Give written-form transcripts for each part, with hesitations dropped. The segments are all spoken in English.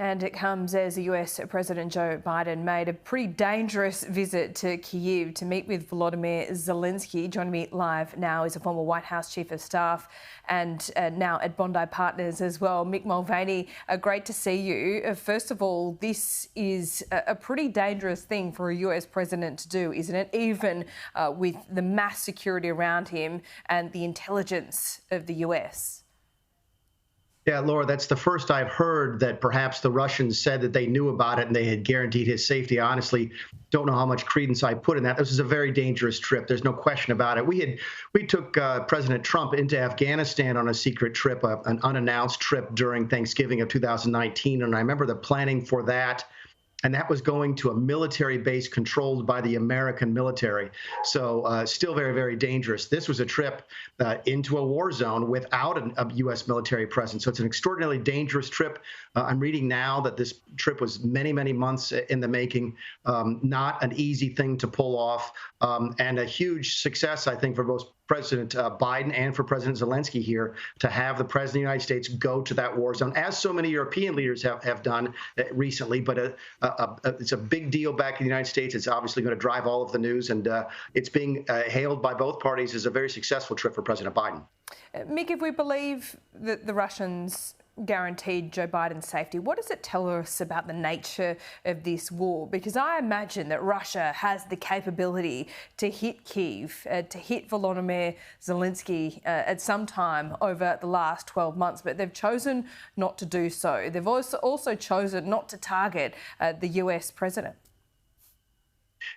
And it comes as the US President Joe Biden made a pretty dangerous visit to Kyiv to meet with Volodymyr Zelensky. Joining me live now is a former White House Chief of Staff and now at Bondi Partners as well, Mick Mulvaney. Great to see you. First of all, this is a pretty dangerous thing for a US President to do, isn't it? Even with the mass security around him and the intelligence of the US. Yeah, Laura, that's the first I've heard that perhaps the Russians said that they knew about it and they had guaranteed his safety. I honestly don't know how much credence I put in that. This is a very dangerous trip. There's no question about it. We took President Trump into Afghanistan on a secret trip, an unannounced trip during Thanksgiving of 2019. And I remember the planning for that. And that was going to a military base controlled by the American military. So still very, very dangerous. This was a trip into a war zone without a U.S. military presence. So it's an extraordinarily dangerous trip. I'm reading now that this trip was many, many months in the making. Not an easy thing to pull off, and a huge success, I think, for both President Biden and for President Zelensky here to have the President of the United States go to that war zone, as so many European leaders have done recently. But it's a big deal back in the United States. It's obviously going to drive all of the news, and it's being hailed by both parties as a very successful trip for President Biden. Mick, if we believe that the Russians guaranteed Joe Biden's safety, what does it tell us about the nature of this war? Because I imagine that Russia has the capability to hit Kyiv, to hit Volodymyr Zelensky at some time over the last 12 months, but they've chosen not to do so. They've also chosen not to target the US president.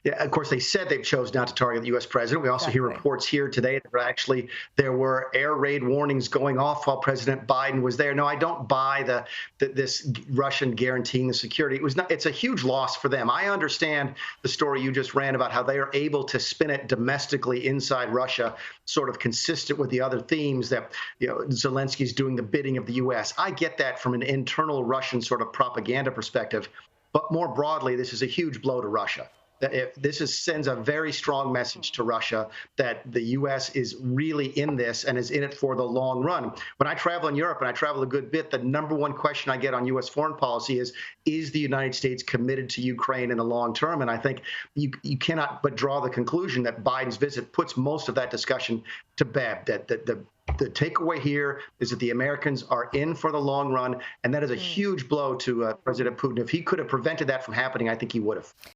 Yeah, of course, they said they've chosen not to target the U.S. president. We also hear reports here today that there were air raid warnings going off while President Biden was there. No, I don't buy this Russian guaranteeing the security. It's a huge loss for them. I understand the story you just ran about how they are able to spin it domestically inside Russia, sort of consistent with the other themes that Zelensky's doing the bidding of the U.S. I get that from an internal Russian sort of propaganda perspective, but more broadly, this is a huge blow to Russia. Sends a very strong message to Russia that the U.S. is really in this and is in it for the long run. When I travel in Europe, and I travel a good bit, the number one question I get on U.S. foreign policy is the United States committed to Ukraine in the long term? And I think you cannot but draw the conclusion that Biden's visit puts most of that discussion to bed, that the takeaway here is that the Americans are in for the long run, and that is a huge blow to President Putin. If he could have prevented that from happening, I think he would have.